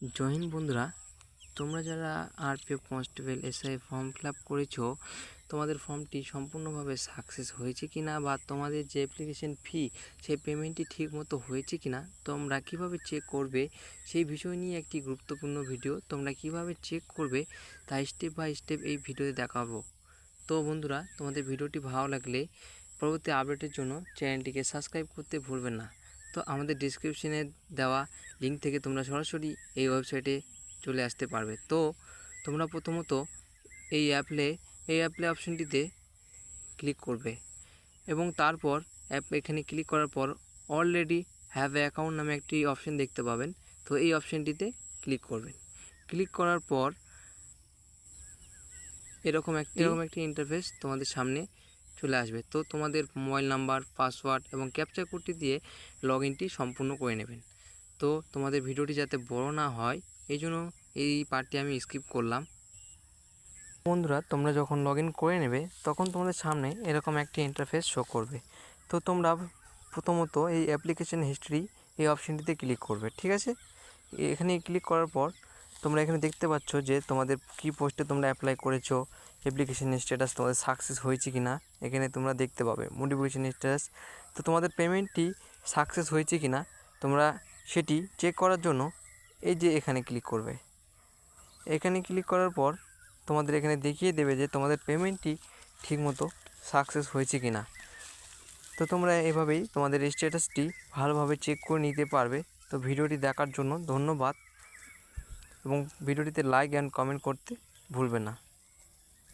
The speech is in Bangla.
জয় হিন্দ বন্ধুরা, তোমরা যারা RPF constable SI form fill up করেছো, তোমাদের ফর্মটি সম্পূর্ণভাবে সাকসেস হয়েছে কিনা বা তোমাদের যে অ্যাপ্লিকেশন ফি সেই পেমেন্টটি ঠিকমতো হয়েছে কিনা তোমরা কিভাবে চেক করবে সেই বিষয় নিয়ে একটি গুরুত্বপূর্ণ ভিডিও। তোমরা কিভাবে চেক করবে তা স্টেপ বাই স্টেপ এই ভিডিওতে দেখাবো। তো বন্ধুরা, তোমাদের ভিডিওটি ভালো লাগলে পরবর্তী আপডেটের জন্য চ্যানেলটিকে সাবস্ক্রাইব করতে ভুলবেন না। তো আমাদের ডিসক্রিপশনে দেওয়া লিঙ্ক থেকে তোমরা সরাসরি এই ওয়েবসাইটে চলে আসতে পারবে। তো তোমরা প্রথমত এই অ্যাপ্লাই অপশনটিতে ক্লিক করবে এবং তারপর এখানে ক্লিক করার পর অলরেডি হ্যাভ এ অ্যাকাউন্ট নামে একটি অপশন দেখতে পাবেন। তো এই অপশনটিতে ক্লিক করবেন। ক্লিক করার পর এরকম একটি ইন্টারফেস তোমাদের সামনে চলে আসবে। তো তোমাদের মোবাইল নাম্বার, পাসওয়ার্ড এবং ক্যাপচা কোডটি দিয়ে লগ ইনটি সম্পূর্ণ করে নেবেন। তো তোমাদের ভিডিওটি যাতে বড় না হয় এই জন্য এই পার্টটি আমি স্কিপ করলাম। বন্ধুরা, তোমরা যখন লগ ইন করে নেবে তখন তোমাদের সামনে এরকম একটি ইন্টারফেস শো করবে। তো তোমরা প্রথমত এই অ্যাপ্লিকেশন হিস্ট্রি এই অপশনটিতে ক্লিক করবে। ঠিক আছে, এখানে ক্লিক করার পর তোমরা এখানে দেখতে পাচ্ছ যে তোমাদের কী পোস্টে তোমরা অ্যাপ্লাই করেছো, অ্যাপ্লিকেশন স্ট্যাটাস তোমাদের সাকসেস হয়েছে কি না এখানে তোমরা দেখতে পাবে, মোটিভেশন স্ট্যাটাস। তো তোমাদের পেমেন্টটি সাকসেস হয়েছে কি না তোমরা সেটি চেক করার জন্য এই যে এখানে ক্লিক করবে। এখানে ক্লিক করার পর তোমাদের এখানে দেখিয়ে দেবে যে তোমাদের পেমেন্টটি ঠিকমতো সাকসেস হয়েছে কি না। তো তোমরা এভাবেই তোমাদের স্ট্যাটাসটি ভালোভাবে চেক করে নিতে পারবে। তো ভিডিওটি দেখার জন্য ধন্যবাদ এবং ভিডিওটিতে লাইক অ্যান্ড কমেন্ট করতে ভুলবে না।